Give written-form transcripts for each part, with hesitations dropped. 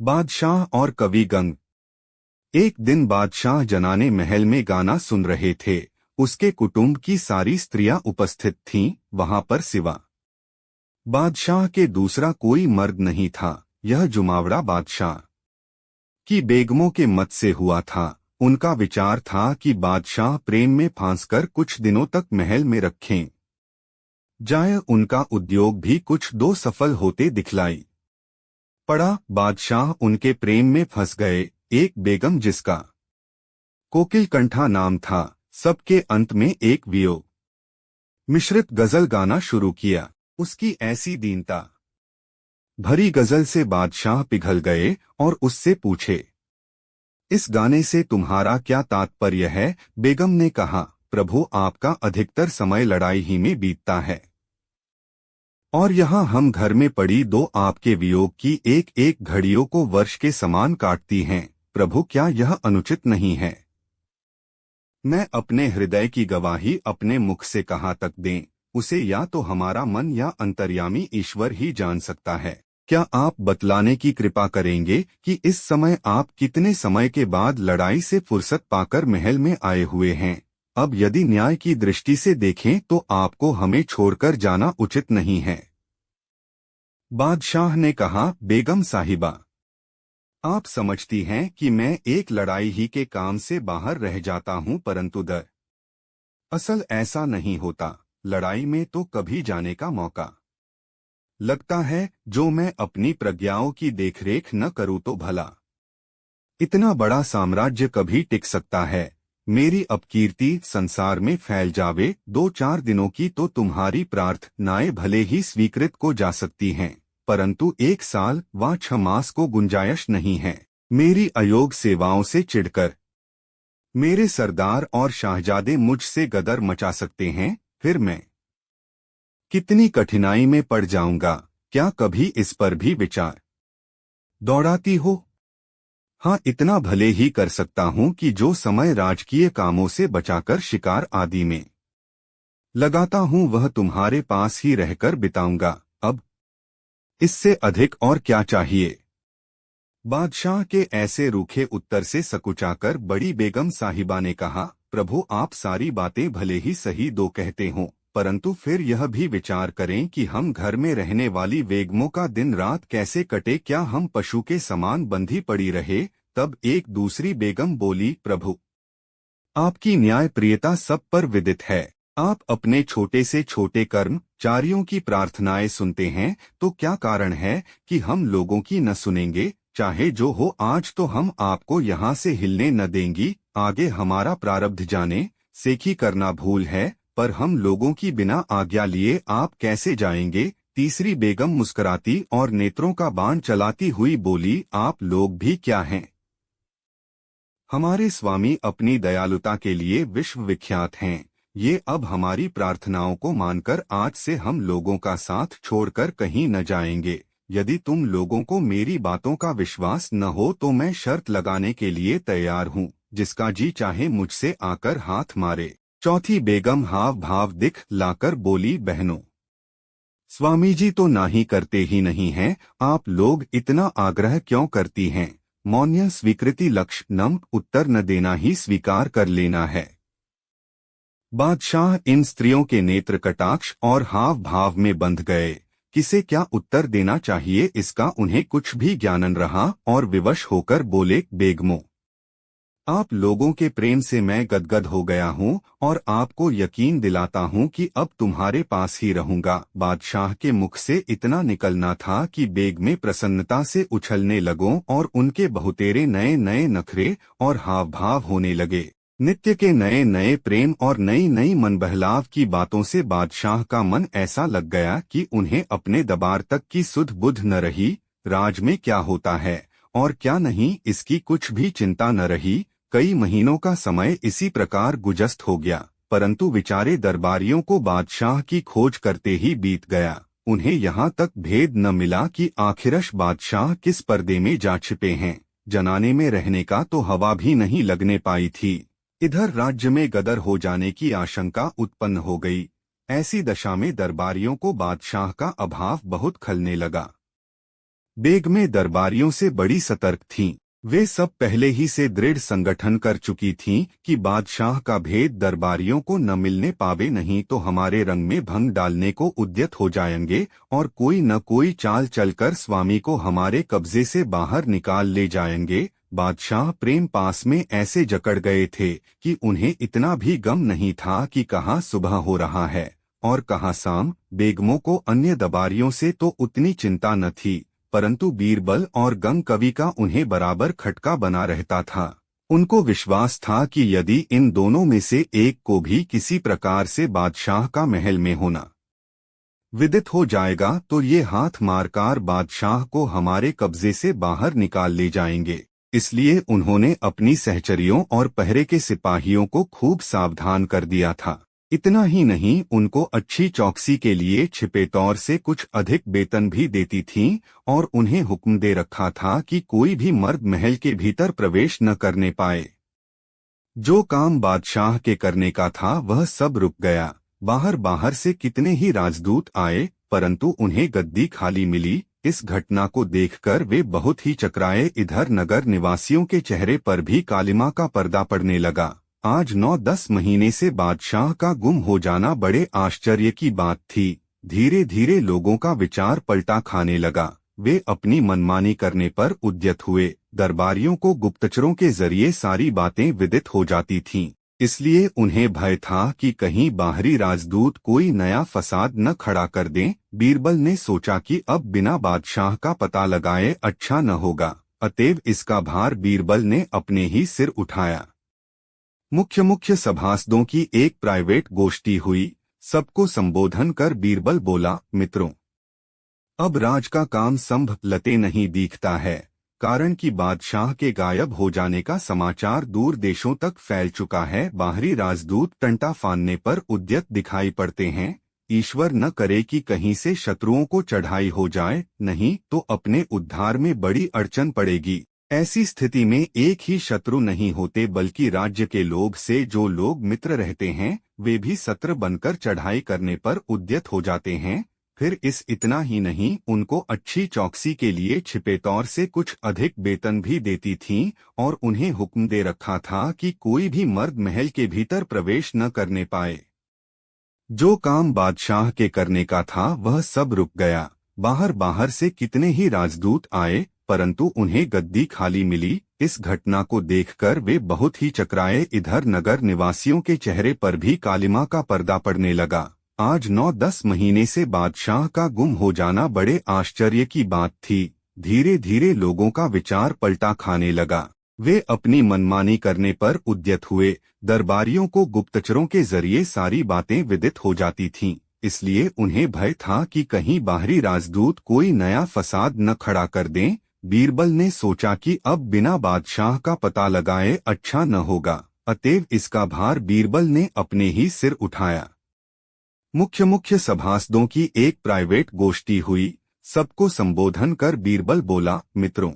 बादशाह और कवि गंग। एक दिन बादशाह जनाने महल में गाना सुन रहे थे। उसके कुटुंब की सारी स्त्रियां उपस्थित थीं, वहां पर सिवा बादशाह के दूसरा कोई मर्द नहीं था। यह जुमावड़ा बादशाह की बेगमों के मत से हुआ था। उनका विचार था कि बादशाह प्रेम में फांसकर कुछ दिनों तक महल में रखें जाए। उनका उद्योग भी कुछ दो सफल होते दिखलाई पड़ा। बादशाह उनके प्रेम में फंस गए। एक बेगम जिसका कोकिल कंठा नाम था, सबके अंत में एक वियोग मिश्रित गजल गाना शुरू किया। उसकी ऐसी दीनता भरी गजल से बादशाह पिघल गए और उससे पूछे, इस गाने से तुम्हारा क्या तात्पर्य है? बेगम ने कहा, प्रभु आपका अधिकतर समय लड़ाई ही में बीतता है और यहाँ हम घर में पड़ी दो आपके वियोग की एक एक घड़ियों को वर्ष के समान काटती हैं। प्रभु क्या यह अनुचित नहीं है? मैं अपने हृदय की गवाही अपने मुख से कहाँ तक दें? उसे या तो हमारा मन या अंतर्यामी ईश्वर ही जान सकता है। क्या आप बतलाने की कृपा करेंगे कि इस समय आप कितने समय के बाद लड़ाई से फुर्सत पाकर महल में आए हुए हैं? अब यदि न्याय की दृष्टि से देखें तो आपको हमें छोड़कर जाना उचित नहीं है। बादशाह ने कहा, बेगम साहिबा, आप समझती हैं कि मैं एक लड़ाई ही के काम से बाहर रह जाता हूं, परंतु असल ऐसा नहीं होता। लड़ाई में तो कभी जाने का मौका लगता है। जो मैं अपनी प्रज्ञाओं की देखरेख न करूं तो भला इतना बड़ा साम्राज्य कभी टिक सकता है? मेरी अपकीर्ति संसार में फैल जावे, 2-4 दिनों की तो तुम्हारी प्रार्थनाएं भले ही स्वीकृत को जा सकती हैं, परंतु 1 साल व 6 मास को गुंजाइश नहीं है। मेरी अयोग सेवाओं से चिढ़कर मेरे सरदार और शाहजादे मुझसे गदर मचा सकते हैं, फिर मैं कितनी कठिनाई में पड़ जाऊंगा। क्या कभी इस पर भी विचार दौड़ाती हो? हाँ, इतना भले ही कर सकता हूँ कि जो समय राजकीय कामों से बचाकर शिकार आदि में लगाता हूँ वह तुम्हारे पास ही रहकर बिताऊंगा। अब इससे अधिक और क्या चाहिए? बादशाह के ऐसे रूखे उत्तर से सकुचाकर बड़ी बेगम साहिबा ने कहा, प्रभु आप सारी बातें भले ही सही दो कहते हों, परंतु फिर यह भी विचार करें कि हम घर में रहने वाली बेगमों का दिन रात कैसे कटे? क्या हम पशु के समान बंधी पड़ी रहे? तब एक दूसरी बेगम बोली, प्रभु आपकी न्याय प्रियता सब पर विदित है। आप अपने छोटे से छोटे कर्मचारियों की प्रार्थनाएं सुनते हैं, तो क्या कारण है कि हम लोगों की न सुनेंगे? चाहे जो हो, आज तो हम आपको यहाँ से हिलने न देंगी। आगे हमारा प्रारब्ध जाने। सेखी करना भूल है, पर हम लोगों की बिना आज्ञा लिए आप कैसे जाएंगे? तीसरी बेगम मुस्कुराती और नेत्रों का बाण चलाती हुई बोली, आप लोग भी क्या हैं? हमारे स्वामी अपनी दयालुता के लिए विश्व विख्यात हैं। ये अब हमारी प्रार्थनाओं को मानकर आज से हम लोगों का साथ छोड़कर कहीं न जाएंगे। यदि तुम लोगों को मेरी बातों का विश्वास न हो तो मैं शर्त लगाने के लिए तैयार हूँ, जिसका जी चाहे मुझसे आकर हाथ मारे। चौथी बेगम हाव भाव दिख लाकर बोली, बहनों, स्वामी जी तो नाही करते ही नहीं हैं, आप लोग इतना आग्रह क्यों करती हैं? मौन्य स्वीकृति लक्ष्य नम उत्तर न देना ही स्वीकार कर लेना है। बादशाह इन स्त्रियों के नेत्र कटाक्ष और हाव भाव में बंध गए। किसे क्या उत्तर देना चाहिए इसका उन्हें कुछ भी ज्ञानन रहा और विवश होकर बोले, बेगमों, आप लोगों के प्रेम से मैं गदगद हो गया हूँ और आपको यकीन दिलाता हूँ कि अब तुम्हारे पास ही रहूंगा। बादशाह के मुख से इतना निकलना था कि बेगमें प्रसन्नता से उछलने लगों और उनके बहुतेरे नए नए नखरे और हाव भाव होने लगे। नित्य के नए नए प्रेम और नई नई मन बहलाव की बातों से बादशाह का मन ऐसा लग गया कि उन्हें अपने दरबार तक की सुध बुध न रही। राज में क्या होता है और क्या नहीं, इसकी कुछ भी चिंता न रही। कई महीनों का समय इसी प्रकार गुजस्त हो गया, परंतु विचारे दरबारियों को बादशाह की खोज करते ही बीत गया। उन्हें यहाँ तक भेद न मिला कि आखिरश बादशाह किस पर्दे में जा छिपे हैं। जनाने में रहने का तो हवा भी नहीं लगने पाई थी। इधर राज्य में गदर हो जाने की आशंका उत्पन्न हो गई। ऐसी दशा में दरबारियों को बादशाह का अभाव बहुत खलने लगा। बेगमें दरबारियों से बड़ी सतर्क थीं। वे सब पहले ही से दृढ़ संगठन कर चुकी थीं कि बादशाह का भेद दरबारियों को न मिलने पावे, नहीं तो हमारे रंग में भंग डालने को उद्यत हो जाएंगे और कोई न कोई चाल चलकर स्वामी को हमारे कब्जे से बाहर निकाल ले जाएंगे। बादशाह प्रेम पास में ऐसे जकड़ गए थे कि उन्हें इतना भी गम नहीं था कि कहाँ सुबह हो रहा है और कहाँ शाम। बेगमों को अन्य दरबारियों से तो उतनी चिंता न थी, परंतु बीरबल और गंग कवि का उन्हें बराबर खटका बना रहता था। उनको विश्वास था कि यदि इन दोनों में से एक को भी किसी प्रकार से बादशाह का महल में होना विदित हो जाएगा तो ये हाथ मारकर बादशाह को हमारे कब्जे से बाहर निकाल ले जाएंगे। इसलिए उन्होंने अपनी सहचरियों और पहरे के सिपाहियों को खूब सावधान कर दिया था। इतना ही नहीं, उनको अच्छी चौकसी के लिए छिपे तौर से कुछ अधिक वेतन भी देती थीं और उन्हें हुक्म दे रखा था कि कोई भी मर्द महल के भीतर प्रवेश न करने पाए। जो काम बादशाह के करने का था वह सब रुक गया। बाहर बाहर से कितने ही राजदूत आए, परंतु उन्हें गद्दी खाली मिली। इस घटना को देखकर वे बहुत ही चकराए। इधर नगर निवासियों के चेहरे पर भी कालिमा का पर्दा पड़ने लगा। आज 9-10 महीने से बादशाह का गुम हो जाना बड़े आश्चर्य की बात थी। धीरे धीरे लोगों का विचार पलटा खाने लगा। वे अपनी मनमानी करने पर उद्यत हुए। दरबारियों को गुप्तचरों के जरिए सारी बातें विदित हो जाती थीं, इसलिए उन्हें भय था कि कहीं बाहरी राजदूत कोई नया फसाद न खड़ा कर दें। बीरबल ने सोचा कि अब बिना बादशाह का पता लगाए अच्छा न होगा, अतएव इसका भार बीरबल ने अपने ही सिर उठाया। मुख्य सभासदों की एक प्राइवेट गोष्ठी हुई। सबको संबोधन कर बीरबल बोला, मित्रों, अब राज का काम संभलते नहीं दिखता है, कारण कि बादशाह के गायब हो जाने का समाचार दूर देशों तक फैल चुका है। बाहरी राजदूत टंटा फानने पर उद्यत दिखाई पड़ते हैं। ईश्वर न करे कि कहीं से शत्रुओं को चढ़ाई हो जाए, नहीं तो अपने उद्धार में बड़ी अड़चन पड़ेगी। ऐसी स्थिति में एक ही शत्रु नहीं होते, बल्कि राज्य के लोभ से जो लोग मित्र रहते हैं वे भी शत्रु बनकर चढ़ाई करने पर उद्यत हो जाते हैं। फिर इतना ही नहीं, उनको अच्छी चौकसी के लिए छिपे तौर से कुछ अधिक वेतन भी देती थीं और उन्हें हुक्म दे रखा था कि कोई भी मर्द महल के भीतर प्रवेश न करने पाए। जो काम बादशाह के करने का था वह सब रुक गया। बाहर बाहर से कितने ही राजदूत आए, परंतु उन्हें गद्दी खाली मिली। इस घटना को देखकर वे बहुत ही चकराए। इधर नगर निवासियों के चेहरे पर भी कालिमा का पर्दा पड़ने लगा। आज 9-10 महीने से बादशाह का गुम हो जाना बड़े आश्चर्य की बात थी। धीरे धीरे लोगों का विचार पलटा खाने लगा। वे अपनी मनमानी करने पर उद्यत हुए। दरबारियों को गुप्तचरों के जरिए सारी बातें विदित हो जाती थीं, इसलिए उन्हें भय था कि कहीं बाहरी राजदूत कोई नया फसाद न खड़ा कर दें। बीरबल ने सोचा कि अब बिना बादशाह का पता लगाए अच्छा न होगा, अतएव इसका भार बीरबल ने अपने ही सिर उठाया। मुख्य सभासदों की एक प्राइवेट गोष्ठी हुई। सबको संबोधन कर बीरबल बोला, मित्रों,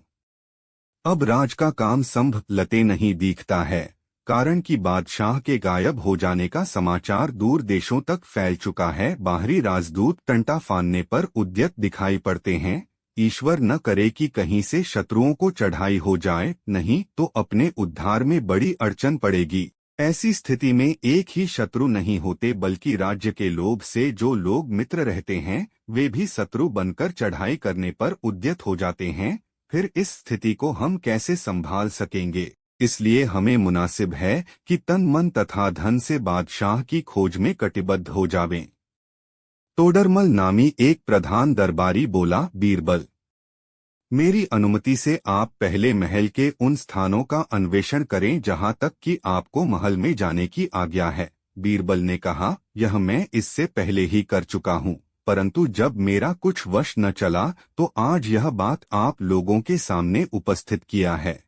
अब राज का काम संभलते नहीं दिखता है, कारण कि बादशाह के गायब हो जाने का समाचार दूर देशों तक फैल चुका है। बाहरी राजदूत टंटा फानने पर उद्यत दिखाई पड़ते हैं। ईश्वर न करे कि कहीं से शत्रुओं को चढ़ाई हो जाए, नहीं तो अपने उद्धार में बड़ी अड़चन पड़ेगी। ऐसी स्थिति में एक ही शत्रु नहीं होते, बल्कि राज्य के लोभ से जो लोग मित्र रहते हैं वे भी शत्रु बनकर चढ़ाई करने पर उद्यत हो जाते हैं। फिर इस स्थिति को हम कैसे संभाल सकेंगे? इसलिए हमें मुनासिब है कि तन मन तथा धन से बादशाह की खोज में कटिबद्ध हो जावें। तोडरमल नामी एक प्रधान दरबारी बोला, बीरबल, मेरी अनुमति से आप पहले महल के उन स्थानों का अन्वेषण करें जहां तक कि आपको महल में जाने की आज्ञा है। बीरबल ने कहा, यह मैं इससे पहले ही कर चुका हूं, परंतु जब मेरा कुछ वश न चला तो आज यह बात आप लोगों के सामने उपस्थित किया है।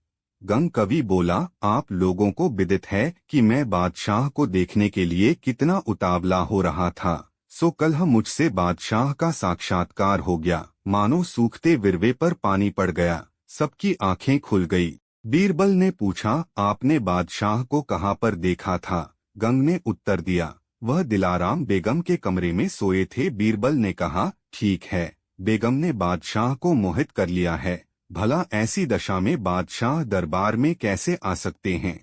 गंग कवि बोला, आप लोगों को विदित है कि मैं बादशाह को देखने के लिए कितना उतावला हो रहा था। सो कल मुझसे बादशाह का साक्षात्कार हो गया। मानो सूखते विरवे पर पानी पड़ गया। सबकी आंखें खुल गई। बीरबल ने पूछा, आपने बादशाह को कहाँ पर देखा था? गंग ने उत्तर दिया, वह दिलाराम बेगम के कमरे में सोए थे। बीरबल ने कहा, ठीक है, बेगम ने बादशाह को मोहित कर लिया है। भला ऐसी दशा में बादशाह दरबार में कैसे आ सकते हैं?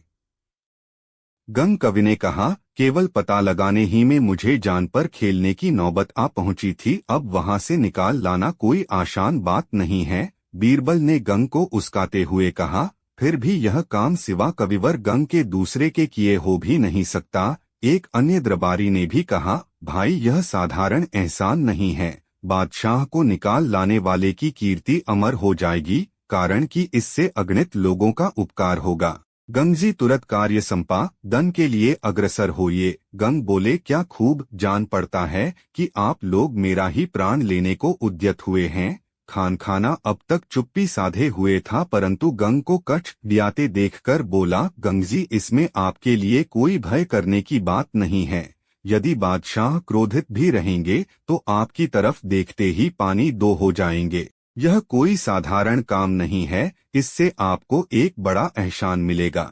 गंग कवि ने कहा, केवल पता लगाने ही में मुझे जान पर खेलने की नौबत आ पहुंची थी, अब वहां से निकाल लाना कोई आसान बात नहीं है। बीरबल ने गंग को उस्काते हुए कहा, फिर भी यह काम सिवा कविवर गंग के दूसरे के किए हो भी नहीं सकता। एक अन्य दरबारी ने भी कहा, भाई यह साधारण एहसान नहीं है, बादशाह को निकाल लाने वाले की कीर्ति अमर हो जाएगी, कारण कि इससे अगणित लोगों का उपकार होगा। गंगजी तुरंत कार्य संपादन के लिए अग्रसर होइए। गंग बोले, क्या खूब जान पड़ता है कि आप लोग मेरा ही प्राण लेने को उद्यत हुए हैं। खानखाना अब तक चुप्पी साधे हुए था, परंतु गंग को कच्छ डियाते देखकर बोला, गंगजी इसमें आपके लिए कोई भय करने की बात नहीं है। यदि बादशाह क्रोधित भी रहेंगे तो आपकी तरफ देखते ही पानी दो हो जाएंगे। यह कोई साधारण काम नहीं है, इससे आपको एक बड़ा एहसान मिलेगा।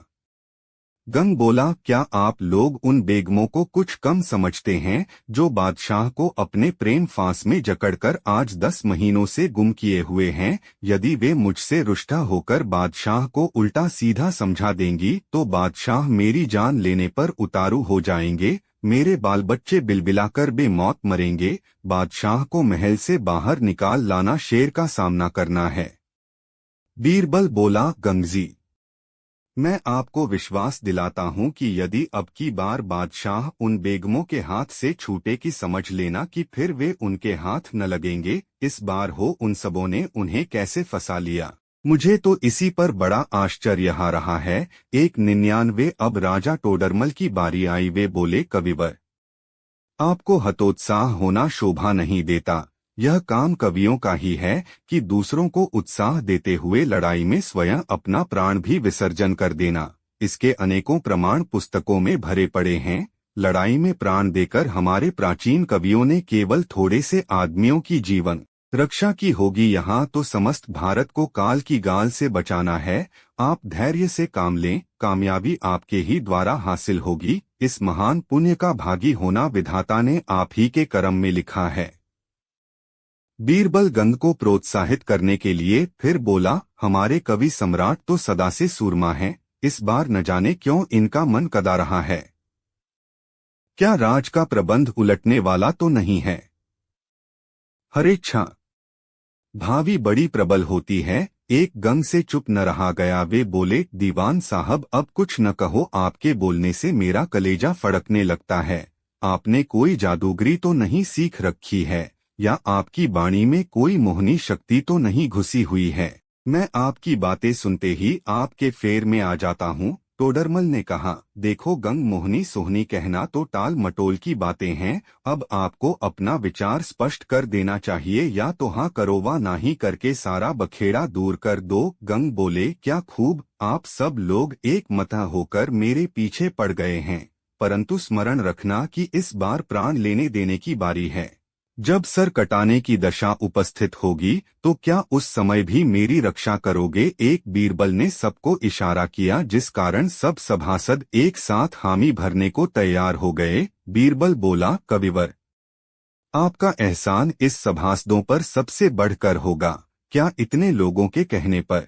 गंग बोला, क्या आप लोग उन बेगमों को कुछ कम समझते हैं जो बादशाह को अपने प्रेम फांस में जकड़कर आज 10 महीनों से गुम किए हुए हैं? यदि वे मुझसे रुष्टा होकर बादशाह को उल्टा सीधा समझा देंगी तो बादशाह मेरी जान लेने पर उतारू हो जाएंगे, मेरे बाल बच्चे बिलबिलाकर बेमौत मरेंगे। बादशाह को महल से बाहर निकाल लाना शेर का सामना करना है। बीरबल बोला, गंगजी मैं आपको विश्वास दिलाता हूं कि यदि अब की बार बादशाह उन बेगमों के हाथ से छूटे की समझ लेना कि फिर वे उनके हाथ न लगेंगे। इस बार हो उन सबों ने उन्हें कैसे फंसा लिया, मुझे तो इसी पर बड़ा आश्चर्य आ रहा है। 199 अब राजा टोडरमल की बारी आई। वे बोले, कविवर आपको हतोत्साह होना शोभा नहीं देता। यह काम कवियों का ही है कि दूसरों को उत्साह देते हुए लड़ाई में स्वयं अपना प्राण भी विसर्जन कर देना। इसके अनेकों प्रमाण पुस्तकों में भरे पड़े हैं। लड़ाई में प्राण देकर हमारे प्राचीन कवियों ने केवल थोड़े से आदमियों की जीवन रक्षा की होगी, यहाँ तो समस्त भारत को काल की गाल से बचाना है। आप धैर्य से काम लें, कामयाबी आपके ही द्वारा हासिल होगी। इस महान पुण्य का भागी होना विधाता ने आप ही के कर्म में लिखा है। बीरबल गंग को प्रोत्साहित करने के लिए फिर बोला, हमारे कवि सम्राट तो सदा से सूरमा हैं, इस बार न जाने क्यों इनका मन कदा रहा है। क्या राज का प्रबंध उलटने वाला तो नहीं है? हरेच्छा भावी बड़ी प्रबल होती है। एक गंग से चुप न रहा गया। वे बोले, दीवान साहब अब कुछ न कहो, आपके बोलने से मेरा कलेजा फड़कने लगता है। आपने कोई जादूगरी तो नहीं सीख रखी है, या आपकी वाणी में कोई मोहनी शक्ति तो नहीं घुसी हुई है? मैं आपकी बातें सुनते ही आपके फेर में आ जाता हूँ। टोडरमल ने कहा, देखो गंग, मोहनी सोहनी कहना तो टाल मटोल की बातें हैं। अब आपको अपना विचार स्पष्ट कर देना चाहिए, या तो हाँ करो वा नाही करके सारा बखेड़ा दूर कर दो। गंग बोले, क्या खूब आप सब लोग एक मत होकर मेरे पीछे पड़ गए हैं, परंतु स्मरण रखना कि इस बार प्राण लेने देने की बारी है। जब सर कटाने की दशा उपस्थित होगी तो क्या उस समय भी मेरी रक्षा करोगे? एक बीरबल ने सबको इशारा किया, जिस कारण सब सभासद एक साथ हामी भरने को तैयार हो गए। बीरबल बोला, कविवर आपका एहसान इस सभासदों पर सबसे बढ़कर होगा। क्या इतने लोगों के कहने पर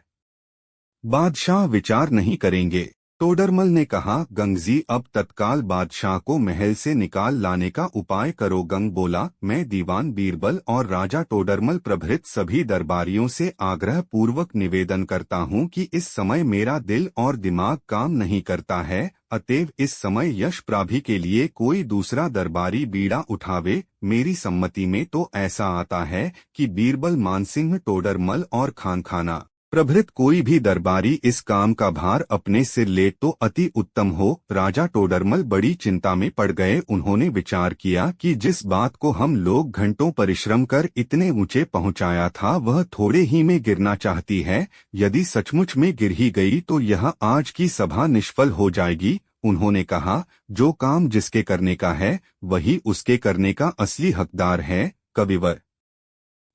बादशाह विचार नहीं करेंगे? टोडरमल ने कहा, गंगजी अब तत्काल बादशाह को महल से निकाल लाने का उपाय करो। गंग बोला, मैं दीवान बीरबल और राजा टोडरमल प्रभृत सभी दरबारियों से आग्रह पूर्वक निवेदन करता हूं कि इस समय मेरा दिल और दिमाग काम नहीं करता है, अतएव इस समय यश प्राप्ति के लिए कोई दूसरा दरबारी बीड़ा उठावे। मेरी सम्मति में तो ऐसा आता है कि बीरबल, मानसिंह, टोडरमल और खानखाना प्रभृत कोई भी दरबारी इस काम का भार अपने सिर ले तो अति उत्तम हो। राजा टोडरमल बड़ी चिंता में पड़ गए। उन्होंने विचार किया कि जिस बात को हम लोग घंटों परिश्रम कर इतने ऊंचे पहुंचाया था, वह थोड़े ही में गिरना चाहती है। यदि सचमुच में गिर ही गई तो यह आज की सभा निष्फल हो जाएगी। उन्होंने कहा, जो काम जिसके करने का है वही उसके करने का असली हकदार है। कविवर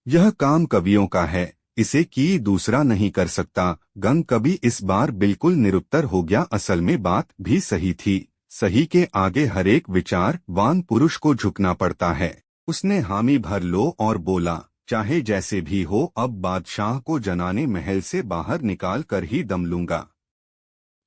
यह काम कवियों का है, इसे की दूसरा नहीं कर सकता। गंग कवि इस बार बिल्कुल निरुत्तर हो गया। असल में बात भी सही थी। सही के आगे हरेक विचार वान पुरुष को झुकना पड़ता है। उसने हामी भर लो और बोला, चाहे जैसे भी हो, अब बादशाह को जनाने महल से बाहर निकाल कर ही दम लूंगा।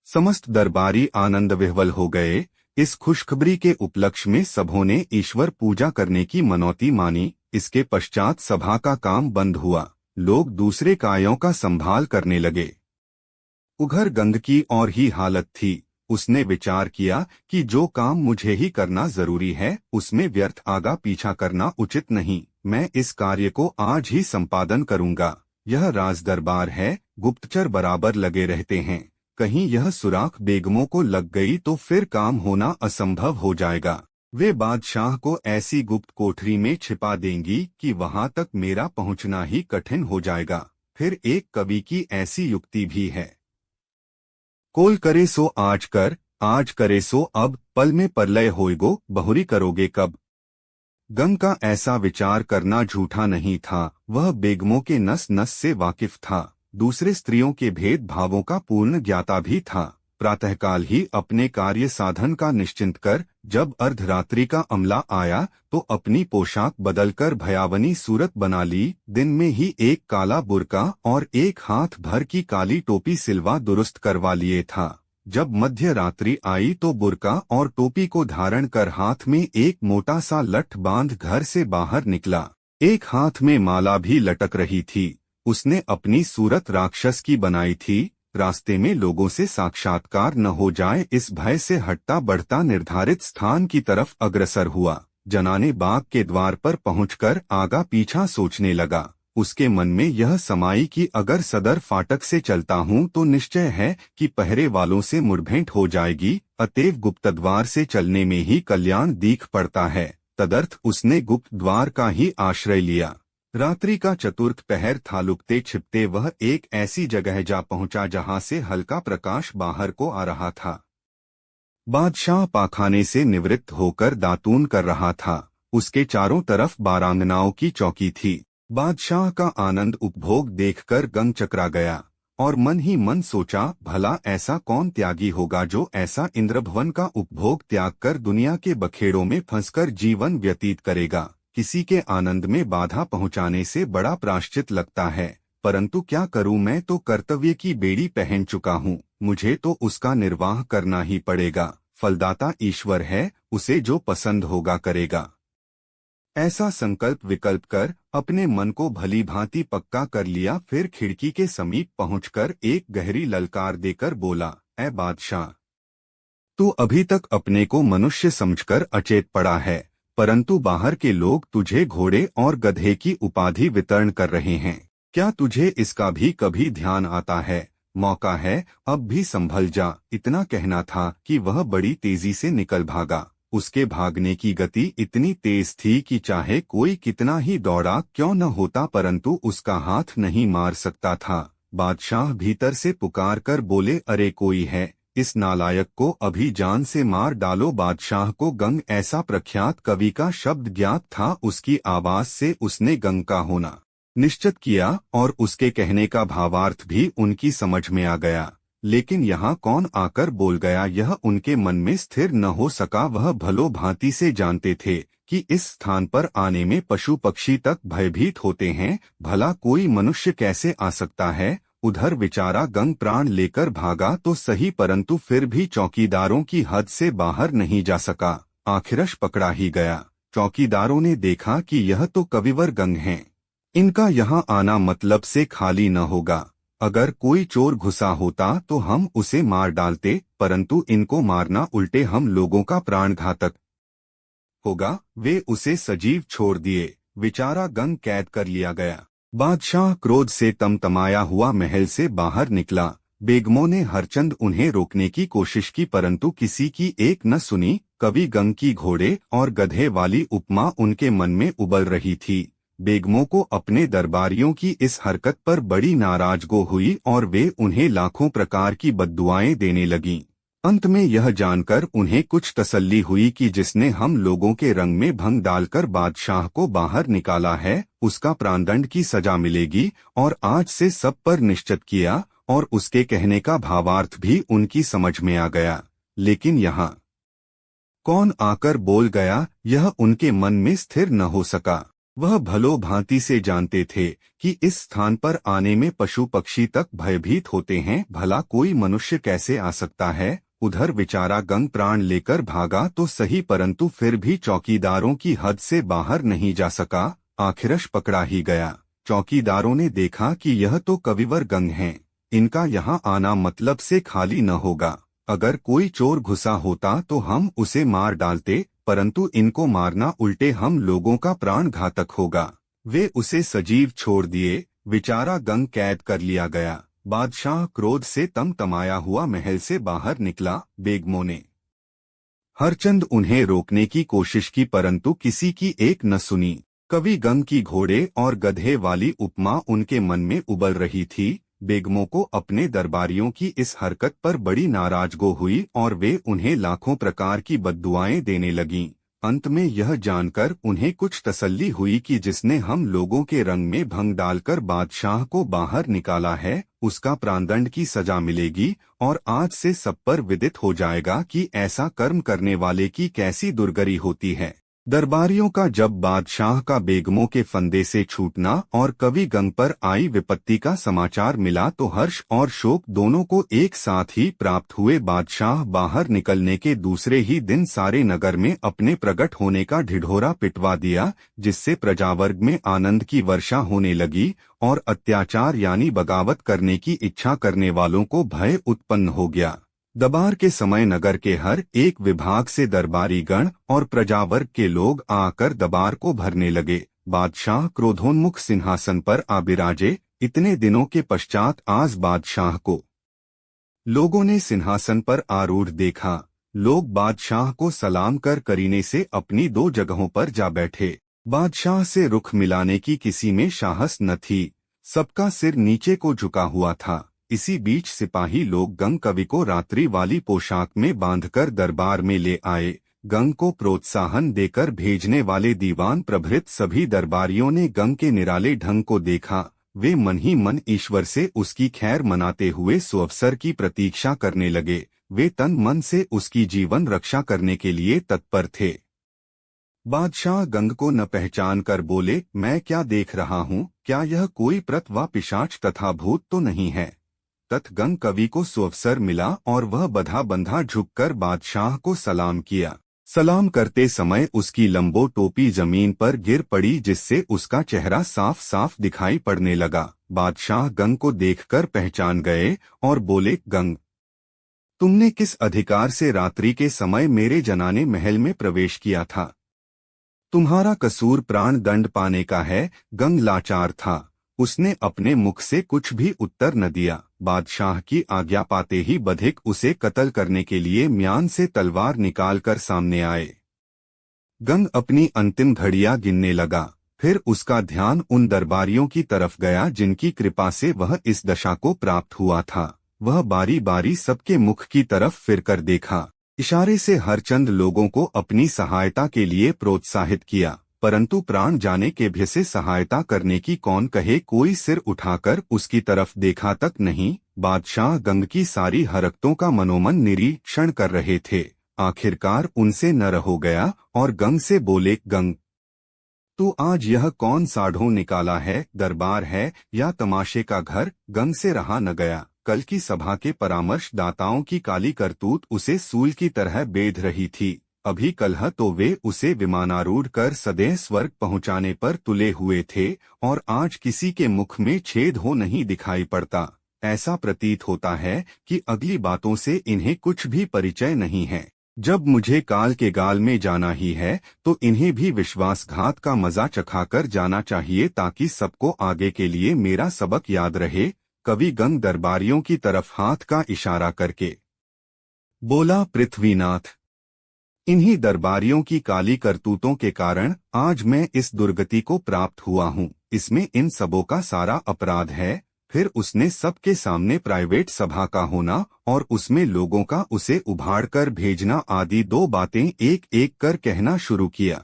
समस्त दरबारी आनंद विह्वल हो गए। इस खुशखबरी के उपलक्ष्य में सबों ने ईश्वर पूजा करने की मनौती मानी। इसके पश्चात सभा का काम बंद हुआ। लोग दूसरे कार्यों का संभाल करने लगे। उधर गंग की और ही हालत थी। उसने विचार किया कि जो काम मुझे ही करना जरूरी है, उसमें व्यर्थ आगा पीछा करना उचित नहीं। मैं इस कार्य को आज ही संपादन करूंगा। यह राज दरबार है, गुप्तचर बराबर लगे रहते हैं। कहीं यह सुराख बेगमों को लग गई तो फिर काम होना असंभव हो जाएगा। वे बादशाह को ऐसी गुप्त कोठरी में छिपा देंगी कि वहां तक मेरा पहुंचना ही कठिन हो जाएगा। फिर एक कवि की ऐसी युक्ति भी है, कोल करे सो आज कर, आज करे सो अब, पल में परलय होएगो, बहुरी करोगे कब। गंग का ऐसा विचार करना झूठा नहीं था। वह बेगमों के नस नस से वाकिफ था। दूसरे स्त्रियों के भेद भावों का पूर्ण ज्ञाता भी था। प्रातःकाल ही अपने कार्य साधन का निश्चिंत कर जब अर्धरात्रि का अमला आया तो अपनी पोशाक बदलकर भयावनी सूरत बना ली। दिन में ही एक काला बुर्का और एक हाथ भर की काली टोपी सिलवा दुरुस्त करवा लिए था। जब मध्य रात्रि आई तो बुर्का और टोपी को धारण कर हाथ में एक मोटा सा लठ बांध घर से बाहर निकला। एक हाथ में माला भी लटक रही थी। उसने अपनी सूरत राक्षस की बनाई थी। रास्ते में लोगों से साक्षात्कार न हो जाए इस भय से हटता बढ़ता निर्धारित स्थान की तरफ अग्रसर हुआ। जनाने बाग के द्वार पर पहुंचकर आगा पीछा सोचने लगा। उसके मन में यह समाई कि अगर सदर फाटक से चलता हूं तो निश्चय है कि पहरे वालों से मुठभेड़ हो जाएगी। अतएव गुप्त द्वार से चलने में ही कल्याण दीख पड़ता है। तदर्थ उसने गुप्त द्वार का ही आश्रय लिया। रात्रि का चतुर्थ पहर था। लुकते छिपते वह एक ऐसी जगह जा पहुंचा जहां से हल्का प्रकाश बाहर को आ रहा था। बादशाह पाखाने से निवृत्त होकर दातून कर रहा था। उसके चारों तरफ बारांगनाओं की चौकी थी। बादशाह का आनंद उपभोग देखकर गंग चकरा गया और मन ही मन सोचा, भला ऐसा कौन त्यागी होगा जो ऐसा इंद्रभवन का उपभोग त्याग कर दुनिया के बखेड़ों में फंसकर जीवन व्यतीत करेगा। किसी के आनंद में बाधा पहुंचाने से बड़ा प्रायश्चित लगता है, परंतु क्या करूं, मैं तो कर्तव्य की बेड़ी पहन चुका हूं। मुझे तो उसका निर्वाह करना ही पड़ेगा। फलदाता ईश्वर है, उसे जो पसंद होगा करेगा। ऐसा संकल्प विकल्प कर अपने मन को भली भांति पक्का कर लिया। फिर खिड़की के समीप पहुंचकर एक गहरी ललकार देकर बोला, ऐ बादशाह, तू अभी तक अपने को मनुष्य समझकर अचेत पड़ा है, परंतु बाहर के लोग तुझे घोड़े और गधे की उपाधि वितरण कर रहे हैं। क्या तुझे इसका भी कभी ध्यान आता है? मौका है, अब भी संभल जा। इतना कहना था कि वह बड़ी तेजी से निकल भागा। उसके भागने की गति इतनी तेज थी कि चाहे कोई कितना ही दौड़ा क्यों न होता, परंतु उसका हाथ नहीं मार सकता था। बादशाह भीतर से पुकार कर बोले, अरे कोई है, इस नालायक को अभी जान से मार डालो। बादशाह को गंग ऐसा प्रख्यात कवि का शब्द ज्ञात था। उसकी आवाज से उसने गंग का होना निश्चित किया और उसके कहने का भावार्थ भी उनकी समझ में आ गया। लेकिन यहाँ कौन आकर बोल गया, यह उनके मन में स्थिर न हो सका। वह भलो भांति से जानते थे कि इस स्थान पर आने में पशु पक्षी तक भयभीत होते हैं, भला कोई मनुष्य कैसे आ सकता है। उधर विचारा गंग प्राण लेकर भागा तो सही, परंतु फिर भी चौकीदारों की हद से बाहर नहीं जा सका। आखिरश पकड़ा ही गया। चौकीदारों ने देखा कि यह तो कविवर गंग हैं, इनका यहाँ आना मतलब से खाली न होगा। अगर कोई चोर घुसा होता तो हम उसे मार डालते, परंतु इनको मारना उल्टे हम लोगों का प्राणघातक होगा। वे उसे सजीव छोड़ दिए। विचारा गंग कैद कर लिया गया। बादशाह क्रोध से तमतमाया हुआ महल से बाहर निकला। बेगमों ने हरचंद उन्हें रोकने की कोशिश की, परंतु किसी की एक न सुनी। कवि गंग की घोड़े और गधे वाली उपमा उनके मन में उबल रही थी। बेगमों को अपने दरबारियों की इस हरकत पर बड़ी नाराजगी हुई और वे उन्हें लाखों प्रकार की बद्दुआएं देने लगीं। अंत में यह जानकर उन्हें कुछ तसल्ली हुई कि जिसने हम लोगों के रंग में भंग डालकर बादशाह को बाहर निकाला है, उसका प्राणदंड की सजा मिलेगी। और आज से सब पर निश्चित किया और उसके कहने का भावार्थ भी उनकी समझ में आ गया। लेकिन यहाँ कौन आकर बोल गया, यह उनके मन में स्थिर न हो सका। वह भलो भांति से जानते थे कि इस स्थान पर आने में पशु पक्षी तक भयभीत होते हैं, भला कोई मनुष्य कैसे आ सकता है। उधर बेचारा गंग प्राण लेकर भागा तो सही, परंतु फिर भी चौकीदारों की हद से बाहर नहीं जा सका, आखिरश पकड़ा ही गया। चौकीदारों ने देखा कि यह तो कविवर गंग हैं, इनका यहाँ आना मतलब से खाली न होगा। अगर कोई चोर घुसा होता तो हम उसे मार डालते, परंतु इनको मारना उल्टे हम लोगों का प्राण घातक होगा। वे उसे सजीव छोड़ दिए। बेचारा गंग कैद कर लिया गया। बादशाह क्रोध से तमतमाया हुआ महल से बाहर निकला। बेगमों ने हरचंद उन्हें रोकने की कोशिश की, परंतु किसी की एक न सुनी। कवि गंग की घोड़े और गधे वाली उपमा उनके मन में उबल रही थी। बेगमों को अपने दरबारियों की इस हरकत पर बड़ी नाराजगी हुई और वे उन्हें लाखों प्रकार की बद्दुआएं देने लगीं। अंत में यह जानकर उन्हें कुछ तसल्ली हुई कि जिसने हम लोगों के रंग में भंग डालकर बादशाह को बाहर निकाला है, उसका प्राणदंड की सजा मिलेगी और आज से सब पर विदित हो जाएगा कि ऐसा कर्म करने वाले की कैसी दुर्गति होती है। दरबारियों का जब बादशाह का बेगमों के फंदे से छूटना और कवि गंग पर आई विपत्ति का समाचार मिला तो हर्ष और शोक दोनों को एक साथ ही प्राप्त हुए। बादशाह बाहर निकलने के दूसरे ही दिन सारे नगर में अपने प्रकट होने का ढिढोरा पिटवा दिया, जिससे प्रजावर्ग में आनंद की वर्षा होने लगी और अत्याचार यानी बगावत करने की इच्छा करने वालों को भय उत्पन्न हो गया। दरबार के समय नगर के हर एक विभाग से दरबारी गण और प्रजावर्ग के लोग आकर दरबार को भरने लगे। बादशाह क्रोधोन्मुख सिंहासन पर आ बिराजे। इतने दिनों के पश्चात आज बादशाह को लोगों ने सिंहासन पर आरूढ़ देखा। लोग बादशाह को सलाम कर करीने से अपनी दो जगहों पर जा बैठे। बादशाह से रुख मिलाने की किसी में साहस न थी, सबका सिर नीचे को झुका हुआ था। इसी बीच सिपाही लोग गंग कवि को रात्रि वाली पोशाक में बांधकर दरबार में ले आए। गंग को प्रोत्साहन देकर भेजने वाले दीवान प्रभृत सभी दरबारियों ने गंग के निराले ढंग को देखा। वे मन ही मन ईश्वर से उसकी खैर मनाते हुए सुअवसर की प्रतीक्षा करने लगे। वे तन मन से उसकी जीवन रक्षा करने के लिए तत्पर थे। बादशाह गंग को न पहचान कर बोले, मैं क्या देख रहा हूँ? क्या यह कोई प्रेत व पिशाच तथा भूत तो नहीं है? तत् गंग कवि को सुअवसर मिला और वह बंधा बंधा झुककर बादशाह को सलाम किया। सलाम करते समय उसकी लंबो टोपी जमीन पर गिर पड़ी, जिससे उसका चेहरा साफ साफ दिखाई पड़ने लगा। बादशाह गंग को देखकर पहचान गए और बोले, गंग, तुमने किस अधिकार से रात्रि के समय मेरे जनाने महल में प्रवेश किया था? तुम्हारा कसूर प्राण दंड पाने का है। गंग लाचार था, उसने अपने मुख से कुछ भी उत्तर न दिया। बादशाह की आज्ञा पाते ही बधिक उसे कत्ल करने के लिए म्यान से तलवार निकालकर सामने आए। गंग अपनी अंतिम घड़ियां गिनने लगा। फिर उसका ध्यान उन दरबारियों की तरफ गया जिनकी कृपा से वह इस दशा को प्राप्त हुआ था। वह बारी बारी सबके मुख की तरफ फिरकर देखा। इशारे से हरचंद लोगों को अपनी सहायता के लिए प्रोत्साहित किया, परंतु प्राण जाने के भय से सहायता करने की कौन कहे। कोई सिर उठाकर उसकी तरफ देखा तक नहीं। बादशाह गंग की सारी हरकतों का मनोमन निरीक्षण कर रहे थे। आखिरकार उनसे न रहो गया और गंग से बोले, गंग, तू आज यह कौन सा ढोंग निकाला है? दरबार है या तमाशे का घर? गंग से रहा न गया। कल की सभा के परामर्शदाताओं की काली करतूत उसे सूल की तरह बेध रही थी। अभी कलह तो वे उसे विमानारूढ़ कर सदैव स्वर्ग पहुंचाने पर तुले हुए थे और आज किसी के मुख में छेद हो नहीं दिखाई पड़ता। ऐसा प्रतीत होता है कि अगली बातों से इन्हें कुछ भी परिचय नहीं है। जब मुझे काल के गाल में जाना ही है तो इन्हें भी विश्वासघात का मजा चखाकर जाना चाहिए, ताकि सबको आगे के लिए मेरा सबक याद रहे। कवि गंग दरबारियों की तरफ हाथ का इशारा करके बोला, पृथ्वीनाथ, इन्हीं दरबारियों की काली करतूतों के कारण आज मैं इस दुर्गति को प्राप्त हुआ हूँ। इसमें इन सबों का सारा अपराध है। फिर उसने सबके सामने प्राइवेट सभा का होना और उसमें लोगों का उसे उभाड़ कर भेजना आदि दो बातें एक एक कर कहना शुरू किया।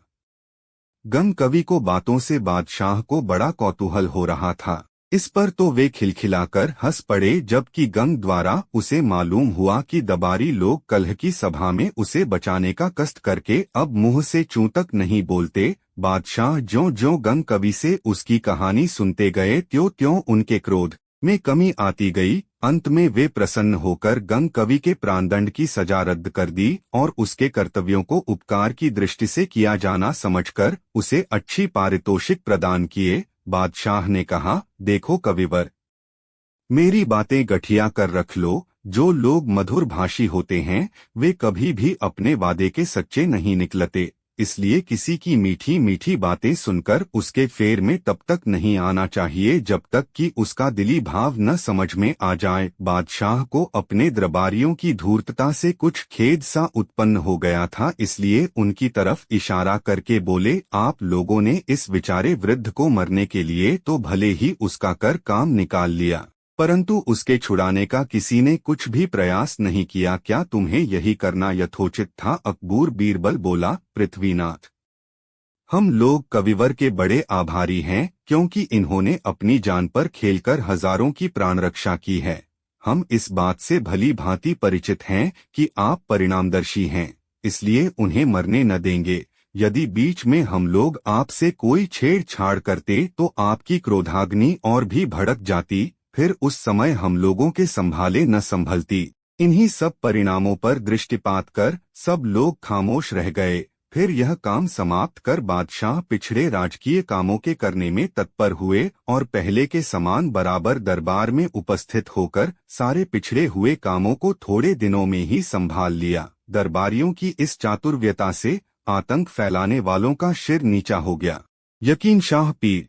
गंग कवि को बातों से बादशाह को बड़ा कौतूहल हो रहा था। इस पर तो वे खिलखिलाकर हंस पड़े, जबकि गंग द्वारा उसे मालूम हुआ कि दरबारी लोग कलह की सभा में उसे बचाने का कष्ट करके अब मुंह से चूं तक नहीं बोलते। बादशाह ज्यों-ज्यों गंग कवि से उसकी कहानी सुनते गए त्यों-त्यों उनके क्रोध में कमी आती गई। अंत में वे प्रसन्न होकर गंग कवि के प्राणदंड की सजा रद्द कर दी और उसके कर्तव्यों को उपकार की दृष्टि से किया जाना समझकर उसे अच्छी पारितोषिक प्रदान किए। बादशाह ने कहा, देखो कविवर, मेरी बातें गठिया कर रख लो। जो लोग मधुर भाषी होते हैं वे कभी भी अपने वादे के सच्चे नहीं निकलते, इसलिए किसी की मीठी मीठी बातें सुनकर उसके फेर में तब तक नहीं आना चाहिए जब तक कि उसका दिली भाव न समझ में आ जाए। बादशाह को अपने दरबारियों की धूर्तता से कुछ खेद सा उत्पन्न हो गया था, इसलिए उनकी तरफ इशारा करके बोले, आप लोगों ने इस विचारे वृद्ध को मरने के लिए तो भले ही उसका कर काम निकाल लिया, परंतु उसके छुड़ाने का किसी ने कुछ भी प्रयास नहीं किया। क्या तुम्हें यही करना यथोचित था? अकबर बीरबल बोला, पृथ्वीनाथ, हम लोग कविवर के बड़े आभारी हैं, क्योंकि इन्होंने अपनी जान पर खेलकर हजारों की प्राण रक्षा की है। हम इस बात से भली भांति परिचित हैं कि आप परिणामदर्शी हैं, इसलिए उन्हें मरने न देंगे। यदि बीच में हम लोग आपसे कोई छेड़छाड़ करते तो आपकी क्रोधाग्नि और भी भड़क जाती, फिर उस समय हम लोगों के संभाले न संभलती। इन्हीं सब परिणामों पर दृष्टिपात कर सब लोग खामोश रह गए। फिर यह काम समाप्त कर बादशाह पिछड़े राजकीय कामों के करने में तत्पर हुए और पहले के समान बराबर दरबार में उपस्थित होकर सारे पिछड़े हुए कामों को थोड़े दिनों में ही संभाल लिया। दरबारियों की इस चातुर्यता से आतंक फैलाने वालों का सिर नीचा हो गया। यकीन शाह पीर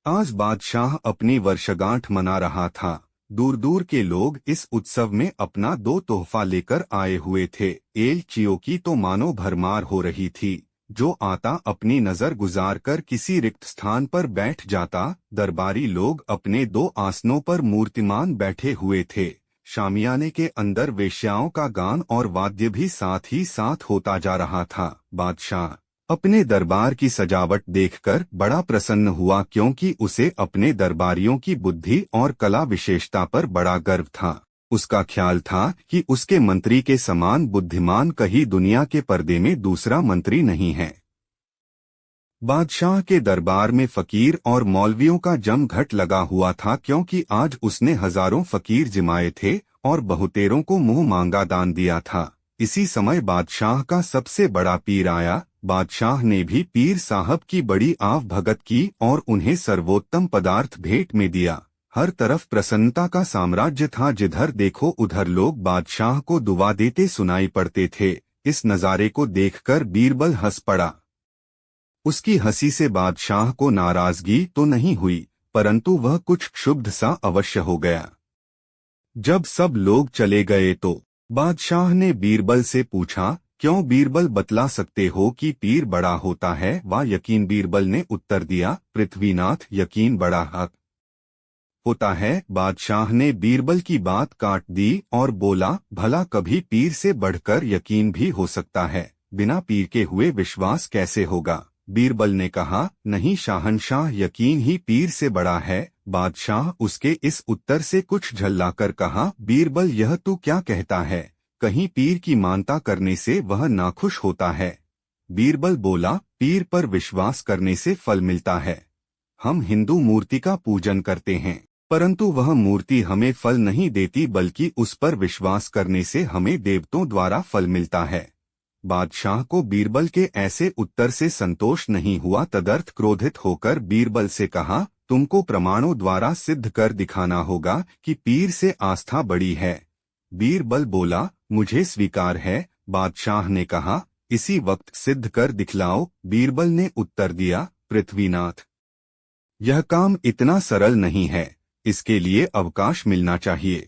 आज बादशाह अपनी वर्षगांठ मना रहा था। दूर दूर के लोग इस उत्सव में अपना दो तोहफा लेकर आए हुए थे। एलचियों की तो मानो भरमार हो रही थी। जो आता अपनी नजर गुजार कर किसी रिक्त स्थान पर बैठ जाता। दरबारी लोग अपने दो आसनों पर मूर्तिमान बैठे हुए थे। शामियाने के अंदर वेश्याओं का गान और वाद्य भी साथ ही साथ होता जा रहा था। बादशाह अपने दरबार की सजावट देखकर बड़ा प्रसन्न हुआ, क्योंकि उसे अपने दरबारियों की बुद्धि और कला विशेषता पर बड़ा गर्व था। उसका ख्याल था कि उसके मंत्री के समान बुद्धिमान कहीं दुनिया के पर्दे में दूसरा मंत्री नहीं है। बादशाह के दरबार में फकीर और मौलवियों का जमघट लगा हुआ था, क्योंकि आज उसने हजारों फकीर जिमाए थे और बहुतेरों को मुंह मांगा दान दिया था। इसी समय बादशाह का सबसे बड़ा पीर आया। बादशाह ने भी पीर साहब की बड़ी आव भगत की और उन्हें सर्वोत्तम पदार्थ भेंट में दिया। हर तरफ प्रसन्नता का साम्राज्य था। जिधर देखो उधर लोग बादशाह को दुआ देते सुनाई पड़ते थे। इस नजारे को देखकर बीरबल हंस पड़ा। उसकी हंसी से बादशाह को नाराजगी तो नहीं हुई, परंतु वह कुछ क्षुब्ध सा अवश्य हो गया। जब सब लोग चले गए तो बादशाह ने बीरबल से पूछा, क्यों बीरबल, बतला सकते हो कि पीर बड़ा होता है वा यकीन? बीरबल ने उत्तर दिया, पृथ्वीनाथ, यकीन बड़ा हक होता है। बादशाह ने बीरबल की बात काट दी और बोला, भला कभी पीर से बढ़कर यकीन भी हो सकता है? बिना पीर के हुए विश्वास कैसे होगा? बीरबल ने कहा, नहीं शाहनशाह, यकीन ही पीर से बड़ा है। बादशाह उसके इस उत्तर से कुछ झल्लाकर कहा, बीरबल, यह तू क्या कहता है? कहीं पीर की मानता करने से वह नाखुश होता है? बीरबल बोला, पीर पर विश्वास करने से फल मिलता है। हम हिंदू मूर्ति का पूजन करते हैं, परंतु वह मूर्ति हमें फल नहीं देती, बल्कि उस पर विश्वास करने से हमें देवताओं द्वारा फल मिलता है। बादशाह को बीरबल के ऐसे उत्तर से संतोष नहीं हुआ। तदर्थ क्रोधित होकर बीरबल से कहा, तुमको प्रमाणों द्वारा सिद्ध कर दिखाना होगा कि पीर से आस्था बड़ी है। बीरबल बोला, मुझे स्वीकार है। बादशाह ने कहा, इसी वक्त सिद्ध कर दिखलाओ। बीरबल ने उत्तर दिया, पृथ्वीनाथ, यह काम इतना सरल नहीं है, इसके लिए अवकाश मिलना चाहिए।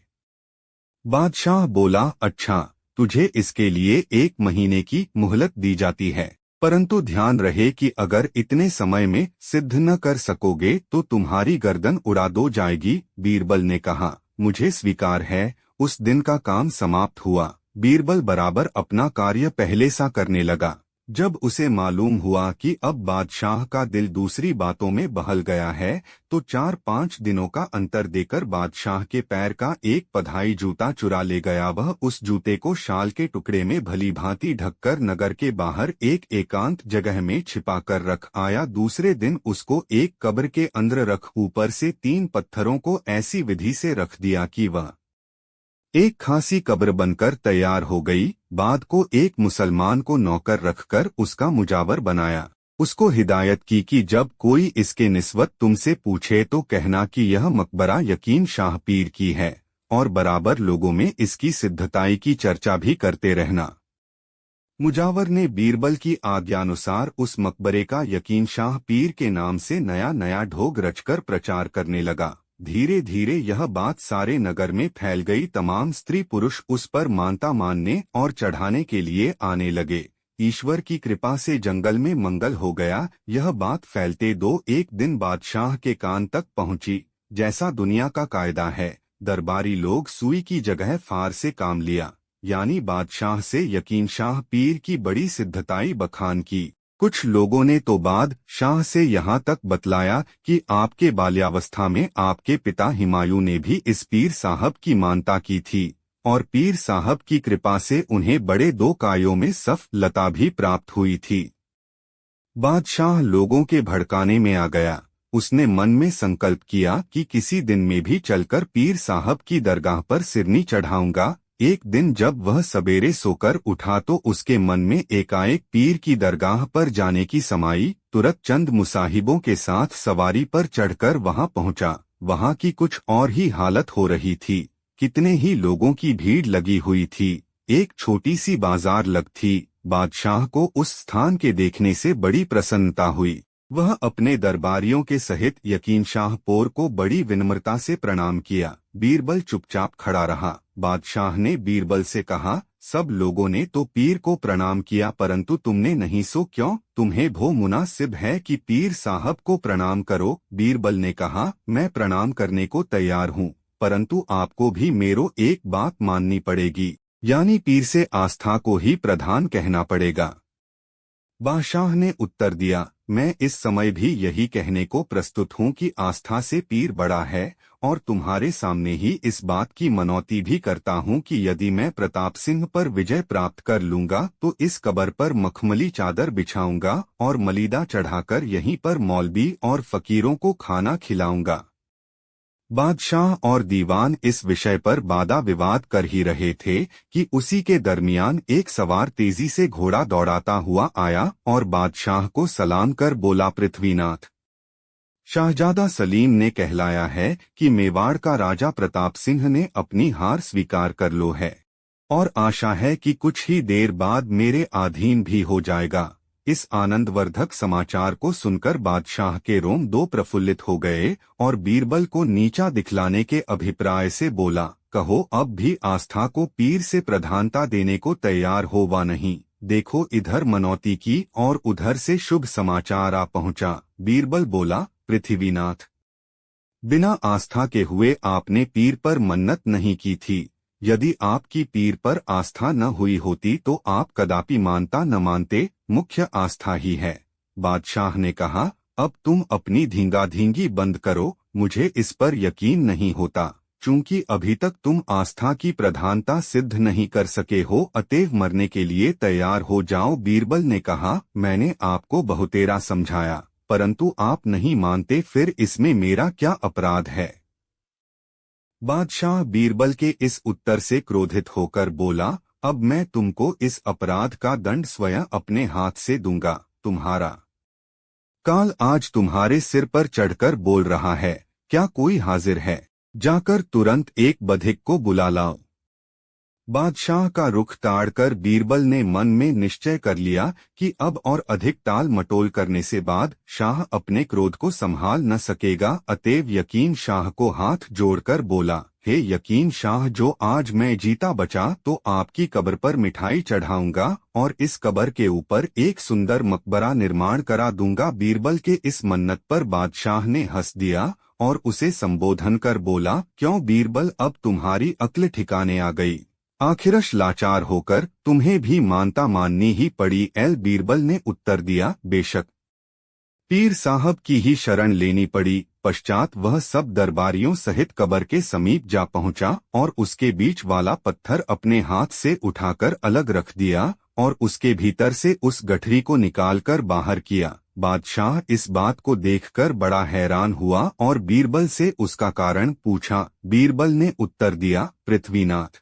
बादशाह बोला, अच्छा, तुझे इसके लिए 1 महीने की मोहलत दी जाती है, परंतु ध्यान रहे कि अगर इतने समय में सिद्ध न कर सकोगे तो तुम्हारी गर्दन उड़ा दो जाएगी। बीरबल ने कहा, मुझे स्वीकार है। उस दिन का काम समाप्त हुआ। बीरबल बराबर अपना कार्य पहले सा करने लगा। जब उसे मालूम हुआ कि अब बादशाह का दिल दूसरी बातों में बहल गया है, तो 4-5 दिनों का अंतर देकर बादशाह के पैर का एक पधाई जूता चुरा ले गया। वह उस जूते को शाल के टुकड़े में भली भांति ढककर नगर के बाहर एक एकांत जगह में छिपा कर रख आया। दूसरे दिन उसको एक कब्र के अंदर रख ऊपर से 3 पत्थरों को ऐसी विधि से रख दिया कि वह एक खासी कब्र बनकर तैयार हो गई। बाद को एक मुसलमान को नौकर रखकर उसका मुजावर बनाया। उसको हिदायत की कि जब कोई इसके निस्बत तुमसे पूछे तो कहना कि यह मकबरा यकीन शाह पीर की है, और बराबर लोगों में इसकी सिद्धताई की चर्चा भी करते रहना। मुजावर ने बीरबल की आज्ञानुसार उस मकबरे का यकीन शाह पीर के नाम से नया नया ढोग रचकर प्रचार करने लगा। धीरे धीरे यह बात सारे नगर में फैल गई। तमाम स्त्री पुरुष उस पर मानता मानने और चढ़ाने के लिए आने लगे। ईश्वर की कृपा से जंगल में मंगल हो गया। यह बात फैलते 2-1 दिन बादशाह के कान तक पहुंची। जैसा दुनिया का कायदा है, दरबारी लोग सुई की जगह फार से काम लिया, यानी बादशाह से यकीन शाह पीर की बड़ी सिद्धताई बखान की। कुछ लोगों ने तो बादशाह से यहाँ तक बतलाया कि आपके बाल्यावस्था में आपके पिता हुमायूं ने भी इस पीर साहब की मानता की थी, और पीर साहब की कृपा से उन्हें बड़े 2 कायों में सफलता भी प्राप्त हुई थी। बादशाह लोगों के भड़काने में आ गया। उसने मन में संकल्प किया कि किसी दिन में भी चलकर पीर साहब की दरगाह पर सिरनी चढ़ाऊंगा। एक दिन जब वह सवेरे सोकर उठा तो उसके मन में एकाएक पीर की दरगाह पर जाने की समाई। तुरंत चंद मुसाहिबों के साथ सवारी पर चढ़कर वहां पहुंचा। वहां की कुछ और ही हालत हो रही थी। कितने ही लोगों की भीड़ लगी हुई थी। एक छोटी सी बाजार लग थी। बादशाह को उस स्थान के देखने से बड़ी प्रसन्नता हुई। वह अपने दरबारियों के सहित यकीन शाह पोर को बड़ी विनम्रता से प्रणाम किया। बीरबल चुपचाप खड़ा रहा। बादशाह ने बीरबल से कहा, सब लोगों ने तो पीर को प्रणाम किया, परंतु तुमने नहीं, सो क्यों? तुम्हें भो मुनासिब है कि पीर साहब को प्रणाम करो। बीरबल ने कहा, मैं प्रणाम करने को तैयार हूँ, परंतु आपको भी मेरो एक बात माननी पड़ेगी, यानी पीर से आस्था को ही प्रधान कहना पड़ेगा। बादशाह ने उत्तर दिया, मैं इस समय भी यही कहने को प्रस्तुत हूँ कि आस्था से पीर बड़ा है, और तुम्हारे सामने ही इस बात की मनौती भी करता हूँ कि यदि मैं प्रताप सिंह पर विजय प्राप्त कर लूंगा तो इस कब्र पर मखमली चादर बिछाऊंगा और मलीदा चढ़ाकर यहीं पर मौलवी और फकीरों को खाना खिलाऊंगा। बादशाह और दीवान इस विषय पर वादा विवाद कर ही रहे थे कि उसी के दरमियान एक सवार तेजी से घोड़ा दौड़ाता हुआ आया और बादशाह को सलाम कर बोला, पृथ्वीनाथ, शाहजादा सलीम ने कहलाया है कि मेवाड़ का राजा प्रताप सिंह ने अपनी हार स्वीकार कर लो है, और आशा है कि कुछ ही देर बाद मेरे अधीन भी हो जाएगा। इस आनंदवर्धक समाचार को सुनकर बादशाह के रोम 2 प्रफुल्लित हो गए और बीरबल को नीचा दिखलाने के अभिप्राय से बोला, कहो अब भी आस्था को पीर से प्रधानता देने को तैयार हो वा नहीं? देखो इधर मनौती की और उधर से शुभ समाचार आ पहुंचा। बीरबल बोला, पृथ्वीनाथ, बिना आस्था के हुए आपने पीर पर मन्नत नहीं की थी। यदि आपकी पीर पर आस्था न हुई होती तो आप कदापि मानता न मानते। मुख्य आस्था ही है। बादशाह ने कहा, अब तुम अपनी धींगाधींगी बंद करो, मुझे इस पर यकीन नहीं होता। चूंकि अभी तक तुम आस्था की प्रधानता सिद्ध नहीं कर सके हो, अतएव मरने के लिए तैयार हो जाओ। बीरबल ने कहा, मैंने आपको बहुतेरा समझाया, परंतु आप नहीं मानते, फिर इसमें मेरा क्या अपराध है? बादशाह बीरबल के इस उत्तर से क्रोधित होकर बोला, अब मैं तुमको इस अपराध का दंड स्वयं अपने हाथ से दूंगा। तुम्हारा काल आज तुम्हारे सिर पर चढ़कर बोल रहा है। क्या कोई हाजिर है? जाकर तुरंत एक बधिक को बुला लाओ। बादशाह का रुख ताड़कर बीरबल ने मन में निश्चय कर लिया कि अब और अधिक टाल मटोल करने से बाद शाह अपने क्रोध को संभाल न सकेगा। अतएव यकीन शाह को हाथ जोड़कर बोला, हे यकीन शाह, जो आज मैं जीता बचा तो आपकी कब्र पर मिठाई चढ़ाऊंगा और इस कब्र के ऊपर एक सुंदर मकबरा निर्माण करा दूंगा। बीरबल के इस मन्नत पर बादशाह ने हंस दिया और उसे संबोधन कर बोला, क्यों बीरबल, अब तुम्हारी अक्ल ठिकाने आ गई? आखिरश लाचार होकर तुम्हें भी मानता माननी ही पड़ी। एल बीरबल ने उत्तर दिया, बेशक। पीर साहब की ही शरण लेनी पड़ी। पश्चात वह सब दरबारियों सहित कब्र के समीप जा पहुंचा और उसके बीच वाला पत्थर अपने हाथ से उठाकर अलग रख दिया और उसके भीतर से उस गठरी को निकालकर बाहर किया। बादशाह इस बात को देखकर बड़ा हैरान हुआ और बीरबल से उसका कारण पूछा। बीरबल ने उत्तर दिया, पृथ्वीनाथ,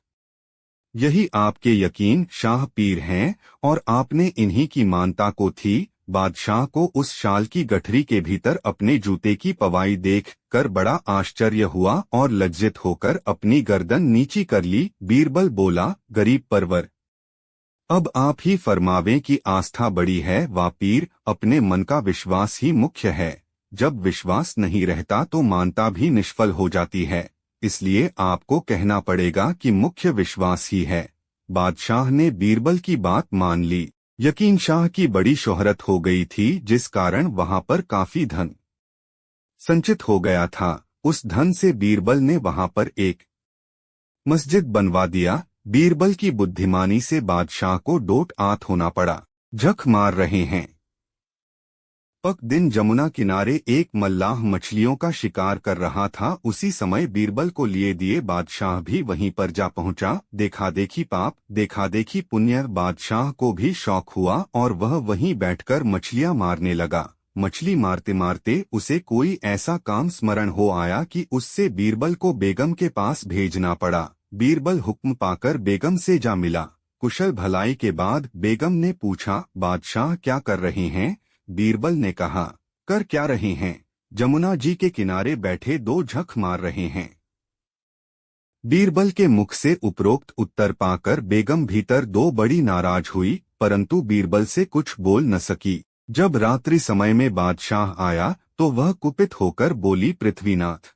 यही आपके यकीन शाह पीर हैं और आपने इन्हीं की मानता को थी। बादशाह को उस शाल की गठरी के भीतर अपने जूते की पवाई देख कर बड़ा आश्चर्य हुआ और लज्जित होकर अपनी गर्दन नीची कर ली। बीरबल बोला, गरीब परवर, अब आप ही फरमावें कि आस्था बड़ी है वा पीर, अपने मन का विश्वास ही मुख्य है। जब विश्वास नहीं रहता तो मानता भी निष्फल हो जाती है, इसलिए आपको कहना पड़ेगा कि मुख्य विश्वास ही है। बादशाह ने बीरबल की बात मान ली। यकीन शाह की बड़ी शोहरत हो गई थी, जिस कारण वहां पर काफी धन संचित हो गया था। उस धन से बीरबल ने वहां पर एक मस्जिद बनवा दिया। बीरबल की बुद्धिमानी से बादशाह को डोट आत होना पड़ा। झक मार रहे हैं। पक दिन जमुना किनारे एक मल्लाह मछलियों का शिकार कर रहा था। उसी समय बीरबल को लिए दिए बादशाह भी वहीं पर जा पहुंचा। देखा देखी पाप, देखा देखी पुण्य। बादशाह को भी शौक हुआ और वह वहीं बैठकर मछलियां मारने लगा। मछली मारते मारते उसे कोई ऐसा काम स्मरण हो आया कि उससे बीरबल को बेगम के पास भेजना पड़ा। बीरबल हुक्म पाकर बेगम से जा मिला। कुशल भलाई के बाद बेगम ने पूछा, बादशाह क्या कर रहे हैं? बीरबल ने कहा, कर क्या रहे हैं, जमुना जी के किनारे बैठे दो झक मार रहे हैं। बीरबल के मुख से उपरोक्त उत्तर पाकर बेगम भीतर दो बड़ी नाराज हुई, परंतु बीरबल से कुछ बोल न सकी। जब रात्रि समय में बादशाह आया तो वह कुपित होकर बोली, पृथ्वीनाथ,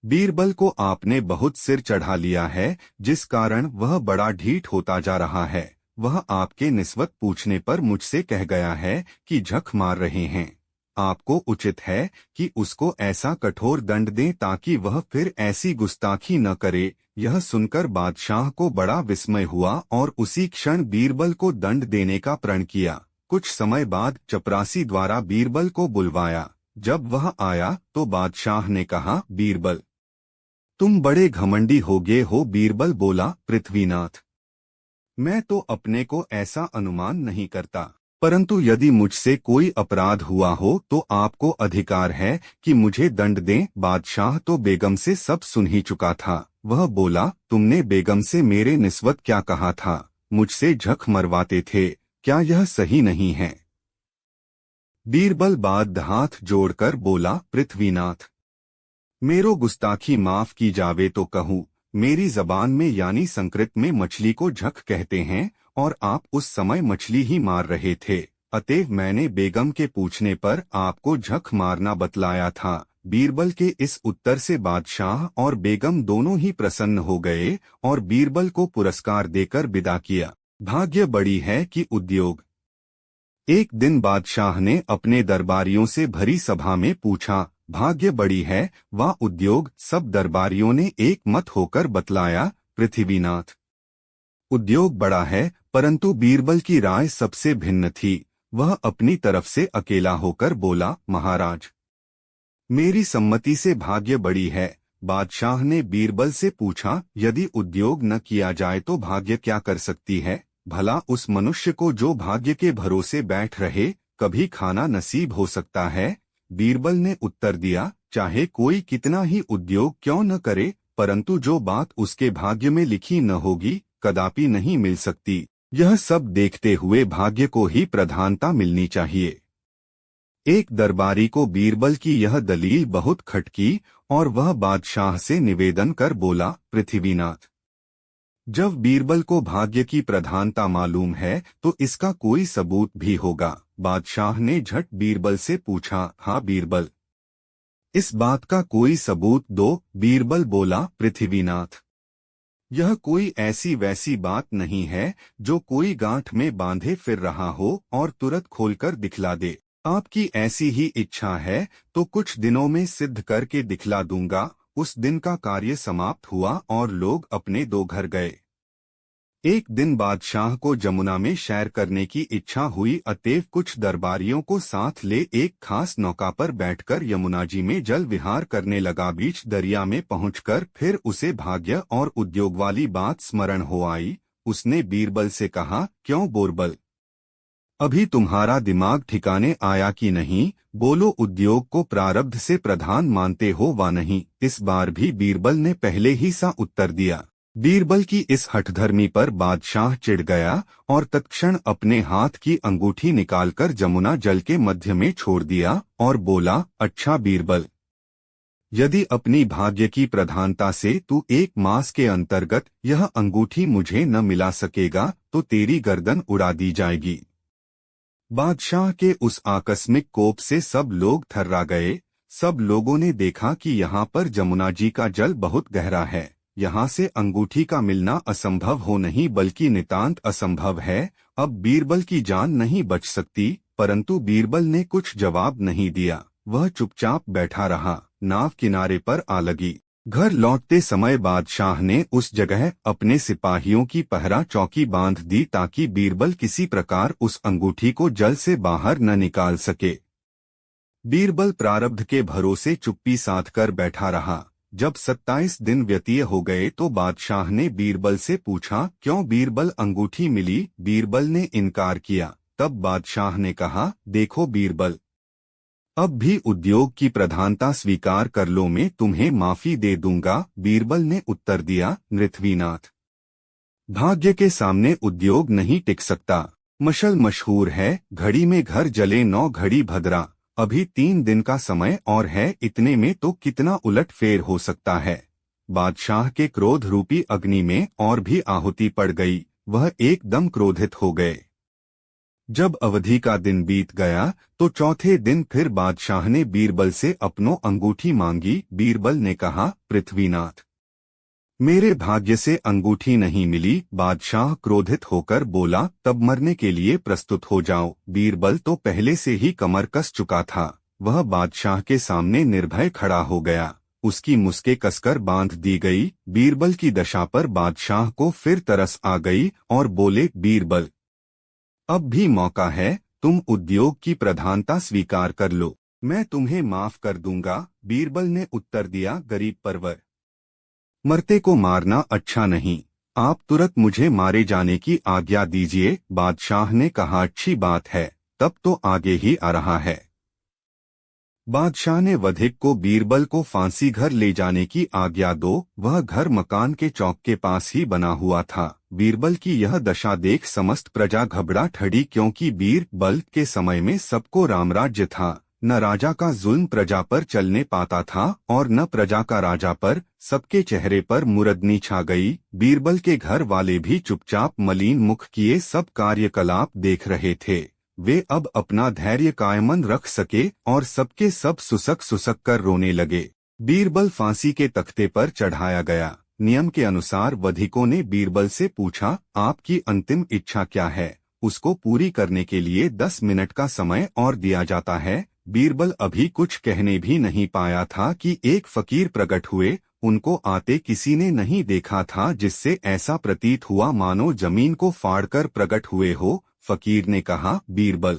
बीरबल को आपने बहुत सिर चढ़ा लिया है, जिस कारण वह बड़ा ढीठ होता जा रहा है। वह आपके निस्बत पूछने पर मुझसे कह गया है कि झक मार रहे हैं। आपको उचित है कि उसको ऐसा कठोर दंड दें ताकि वह फिर ऐसी गुस्ताखी न करे। यह सुनकर बादशाह को बड़ा विस्मय हुआ और उसी क्षण बीरबल को दंड देने का प्रण किया। कुछ समय बाद चपरासी द्वारा बीरबल को बुलवाया। जब वह आया तो बादशाह ने कहा, बीरबल, तुम बड़े घमंडी हो गए हो। बीरबल बोला, पृथ्वीनाथ, मैं तो अपने को ऐसा अनुमान नहीं करता, परंतु यदि मुझसे कोई अपराध हुआ हो तो आपको अधिकार है कि मुझे दंड दें। बादशाह तो बेगम से सब सुन ही चुका था। वह बोला, तुमने बेगम से मेरे निस्बत क्या कहा था? मुझसे झक मरवाते थे, क्या यह सही नहीं है? बीरबल बाद हाथ जोड़कर बोला, पृथ्वीनाथ, मेरो गुस्ताखी माफ की जावे तो कहूँ। मेरी जबान में यानी संस्कृत में मछली को झक कहते हैं और आप उस समय मछली ही मार रहे थे, अतएव मैंने बेगम के पूछने पर आपको झक मारना बतलाया था। बीरबल के इस उत्तर से बादशाह और बेगम दोनों ही प्रसन्न हो गए और बीरबल को पुरस्कार देकर विदा किया। भाग्य बड़ी है कि उद्योग। एक दिन बादशाह ने अपने दरबारियों से भरी सभा में पूछा, भाग्य बड़ी है व उद्योग? सब दरबारियों ने एक मत होकर बतलाया, पृथ्वीनाथ, उद्योग बड़ा है। परंतु बीरबल की राय सबसे भिन्न थी। वह अपनी तरफ से अकेला होकर बोला, महाराज, मेरी सम्मति से भाग्य बड़ी है। बादशाह ने बीरबल से पूछा, यदि उद्योग न किया जाए तो भाग्य क्या कर सकती है? भला उस मनुष्य को जो भाग्य के भरोसे बैठ रहे, कभी खाना नसीब हो सकता है? बीरबल ने उत्तर दिया, चाहे कोई कितना ही उद्योग क्यों न करे, परंतु जो बात उसके भाग्य में लिखी न होगी कदापि नहीं मिल सकती। यह सब देखते हुए भाग्य को ही प्रधानता मिलनी चाहिए। एक दरबारी को बीरबल की यह दलील बहुत खटकी और वह बादशाह से निवेदन कर बोला, पृथ्वीनाथ, जब बीरबल को भाग्य की प्रधानता मालूम है तो इसका कोई सबूत भी होगा। बादशाह ने झट बीरबल से पूछा, हाँ बीरबल, इस बात का कोई सबूत दो। बीरबल बोला, पृथ्वीनाथ, यह कोई ऐसी वैसी बात नहीं है जो कोई गांठ में बांधे फिर रहा हो और तुरंत खोलकर दिखला दे। आपकी ऐसी ही इच्छा है तो कुछ दिनों में सिद्ध करके दिखला दूंगा। उस दिन का कार्य समाप्त हुआ और लोग अपने दो घर गए। एक दिन बादशाह को जमुना में सैर करने की इच्छा हुई, अतएव कुछ दरबारियों को साथ ले एक खास नौका पर बैठकर यमुना जी में जल विहार करने लगा। बीच दरिया में पहुंचकर फिर उसे भाग्य और उद्योग वाली बात स्मरण हो आई। उसने बीरबल से कहा, क्यों बोरबल, अभी तुम्हारा दिमाग ठिकाने आया कि नहीं? बोलो, उद्योग को प्रारब्ध से प्रधान मानते हो वा नहीं? इस बार भी बीरबल ने पहले ही सा उत्तर दिया। बीरबल की इस हठधर्मी पर बादशाह चिढ़ गया और तत्क्षण अपने हाथ की अंगूठी निकालकर जमुना जल के मध्य में छोड़ दिया और बोला, अच्छा बीरबल, यदि अपनी भाग्य की प्रधानता से तू 1 मास के अंतर्गत यह अंगूठी मुझे न मिला सकेगा तो तेरी गर्दन उड़ा दी जाएगी। बादशाह के उस आकस्मिक कोप से सब लोग थर्रा गए। सब लोगों ने देखा कि यहाँ पर जमुना जी का जल बहुत गहरा है, यहाँ से अंगूठी का मिलना असंभव हो नहीं बल्कि नितांत असंभव है। अब बीरबल की जान नहीं बच सकती, परंतु बीरबल ने कुछ जवाब नहीं दिया। वह चुपचाप बैठा रहा। नाव किनारे पर आ लगी। घर लौटते समय बादशाह ने उस जगह अपने सिपाहियों की पहरा चौकी बांध दी ताकि बीरबल किसी प्रकार उस अंगूठी को जल से बाहर न निकाल सके। बीरबल प्रारब्ध के भरोसे चुप्पी साध कर बैठा रहा। जब 27 दिन व्यतीत हो गए तो बादशाह ने बीरबल से पूछा, क्यों बीरबल, अंगूठी मिली? बीरबल ने इनकार किया। तब बादशाह ने कहा, देखो बीरबल, अब भी उद्योग की प्रधानता स्वीकार कर लो, मैं तुम्हें माफी दे दूंगा। बीरबल ने उत्तर दिया, नृथवीनाथ, भाग्य के सामने उद्योग नहीं टिक सकता। मशल मशहूर है, घड़ी में घर जले 9 घड़ी भद्रा। अभी 3 दिन का समय और है, इतने में तो कितना उलट फेर हो सकता है। बादशाह के क्रोध रूपी अग्नि में और भी आहुति पड़ गई। वह एकदम क्रोधित हो गए। जब अवधि का दिन बीत गया तो चौथे दिन फिर बादशाह ने बीरबल से अपनों अंगूठी मांगी। बीरबल ने कहा, पृथ्वीनाथ, मेरे भाग्य से अंगूठी नहीं मिली। बादशाह क्रोधित होकर बोला, तब मरने के लिए प्रस्तुत हो जाओ। बीरबल तो पहले से ही कमर कस चुका था। वह बादशाह के सामने निर्भय खड़ा हो गया। उसकी मुस्के कसकर बांध दी गई। बीरबल की दशा पर बादशाह को फिर तरस आ गई और बोले, बीरबल, अब भी मौका है, तुम उद्योग की प्रधानता स्वीकार कर लो, मैं तुम्हें माफ कर दूंगा। बीरबल ने उत्तर दिया, गरीब परवर, मरते को मारना अच्छा नहीं। आप तुरंत मुझे मारे जाने की आज्ञा दीजिए। बादशाह ने कहा, अच्छी बात है, तब तो आगे ही आ रहा है। बादशाह ने वधिक को बीरबल को फांसी घर ले जाने की आज्ञा दो। वह घर मकान के चौक के पास ही बना हुआ था। बीरबल की यह दशा देख समस्त प्रजा घबरा ठड़ी, क्योंकि बीरबल के समय में सबको रामराज्य था। न राजा का जुल्म प्रजा पर चलने पाता था और न प्रजा का राजा पर। सबके चेहरे पर मुरदनी छा गई। बीरबल के घर वाले भी चुपचाप मलिन मुख किए सब कार्यकलाप देख रहे थे। वे अब अपना धैर्य कायमन रख सके और सबके सब सुसक सुसक कर रोने लगे। बीरबल फांसी के तख्ते पर चढ़ाया गया। नियम के अनुसार वधिकों ने बीरबल से पूछा, आपकी अंतिम इच्छा क्या है? उसको पूरी करने के लिए 10 मिनट का समय और दिया जाता है। बीरबल अभी कुछ कहने भी नहीं पाया था कि एक फकीर प्रकट हुए। उनको आते किसी ने नहीं देखा था, जिससे ऐसा प्रतीत हुआ मानो जमीन को फाड़कर प्रकट हुए हो। फकीर ने कहा, बीरबल,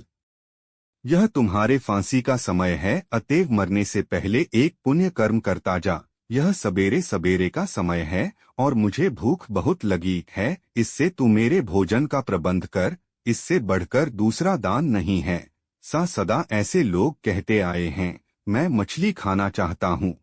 यह तुम्हारे फांसी का समय है, अतएव मरने से पहले एक पुण्य कर्म करता जा। यह सबेरे सबेरे का समय है और मुझे भूख बहुत लगी है, इससे तू मेरे भोजन का प्रबंध कर। इससे बढ़कर दूसरा दान नहीं है। सदा ऐसे लोग कहते आए हैं, मैं मछली खाना चाहता हूँ।